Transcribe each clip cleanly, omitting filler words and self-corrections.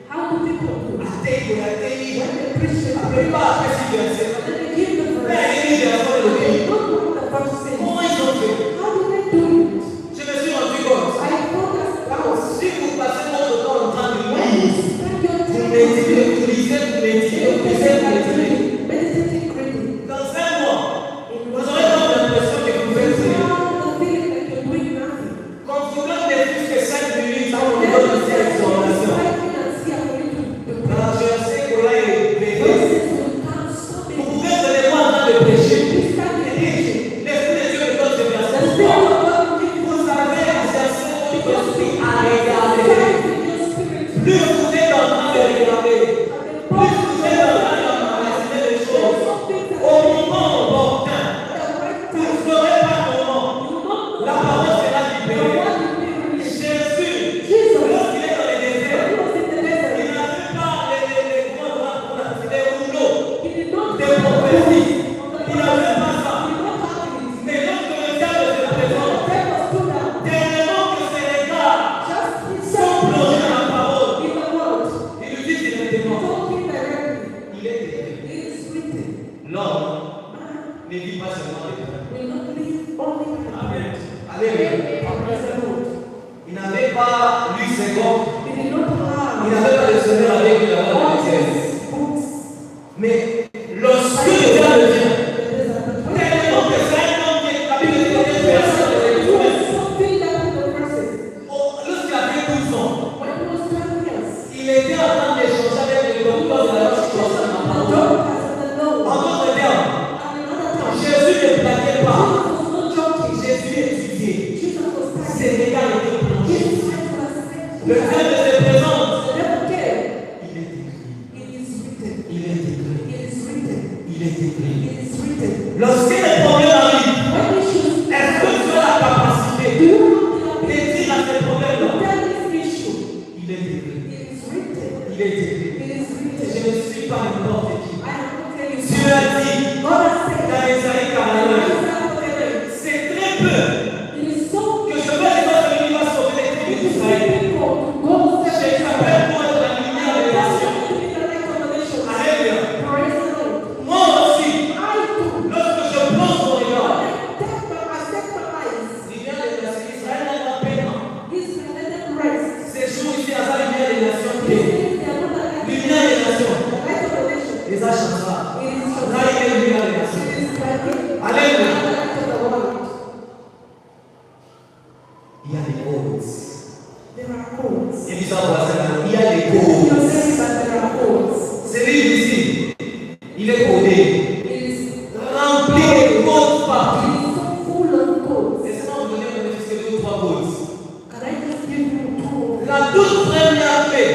How do people do? When they preach the Après pas, qu'est-ce qu'il dit? and then they give the verse. Mais They don't know what the verse says. comment ils ont fait? How do they do it? Je me suis rendu compte. I focus out. Si vous passez votre temps en train de lire, Spend your vous time méditez, vous lisez, vous méditez, vous lisez, vous méditez. meditating greatly. Dans 5 mois, vous aurez comme l'impression que vous faites rien. The feeling that you're doing nothing. Quand vous donnez plus que 5 minutes, on vous donne une exhortation. Dans je sais que là, il est béni. Vous pouvez donner moi en train de prêcher. L'Esprit de Dieu me donne ce verset. Vous avez exercé votre esprit à regarder. Plus vous êtes en train de regarder, plus vous êtes en train d'emmagasiner les choses. Au moment opportun, vous ne ferez pas le moment. La parole sera libérée. Jésus, lorsqu'il est dans les déserts, il n'avait pas les rouleaux, des prophéties. Il n'avait pas ça. Mais lorsque le diable se présente, tellement que ses regards sont plongés dans la parole, il lui dit directement, il est écrit. L'homme ne vit pas seulement de pain. Amen. Alléluia. Il n'avait pas lui secondes. Il n'avait pas de Seigneur avec lui là-bas dans les cieux. Mais lorsque le diable vient, tellement que c'est un homme qui est capable de donner personne de lorsqu'il avait 12 ans, il était en train d'échanger avec le docteur de la situation dans la parole. En d'autres termes, Jésus ne blaguait pas. Jésus étudiait. Ses regards étaient plongés. Le Dieu se présente. Il est écrit. Il est écrit. Lorsque les problèmes arrivent, est-ce que tu as la capacité de dire à ces problèmes-là? Il est écrit. Il est écrit. Je ne suis pas n'importe qui. Dieu a dit dans Isaïe 49, c'est très peu que je vais les autres qui va sauver les tribus d'Israël. Je t'appelle pour être la lumière des nations. Alléluia. Moi aussi, lorsque je plonge mon regard, lumière des nations, Israël n'a pas peine. Ces jours ici, à la lumière des nations, lumière des nations, les achètera. Là, il y a lumière des nations. Alléluia. Il y a des codes. Et puis ça, il y a des codes. C'est lui ici. Il est codé. Rempli de codes partout. Laissez-moi vous donner un extrait de 2 ou 3 codes. La toute première clé,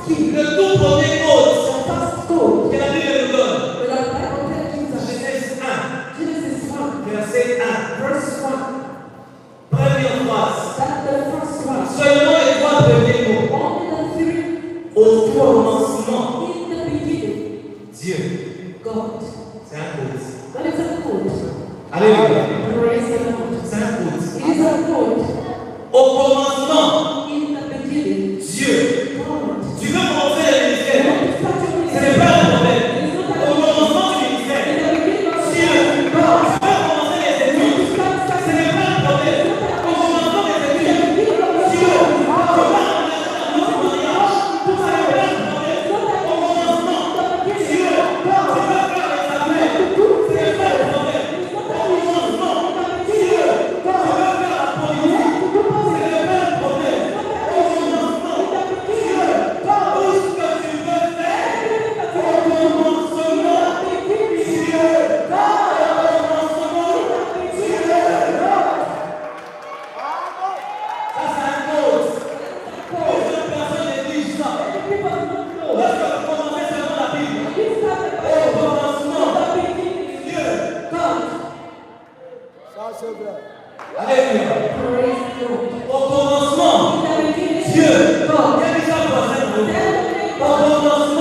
le tout premier code que la Bible nous donne. Genèse 1, verset 1. Première phrase. Seulement les 3 premiers mots. Au commencement, Dieu. C'est un code. Alléluia. C'est un code. Au commencement, Dieu. Tu veux commencer le ministère? Ce n'est pas un problème. Au commencement du ministère, Dieu. Tu veux commencer les études? Ce n'est pas un problème. Au commencement des études, Dieu. Tu veux commencer notre mariage? Ce n'est pas un problème. Au commencement, Dieu. Tu veux faire les affaires? Ce n'est pas un problème. Au commencement, Dieu. Tu veux faire la politique? Ce n'est pas un problème. Au commencement, Dieu. Tout ce que tu veux faire, au commencement, Dieu. Ça, c'est un code. Aucune personne néglige ça. Lorsque vous commencez seulement la Bible, au commencement, Dieu. Ça, c'est vrai. Alléluia. Au commencement, Dieu. Quel est ça pour vous? Au commencement,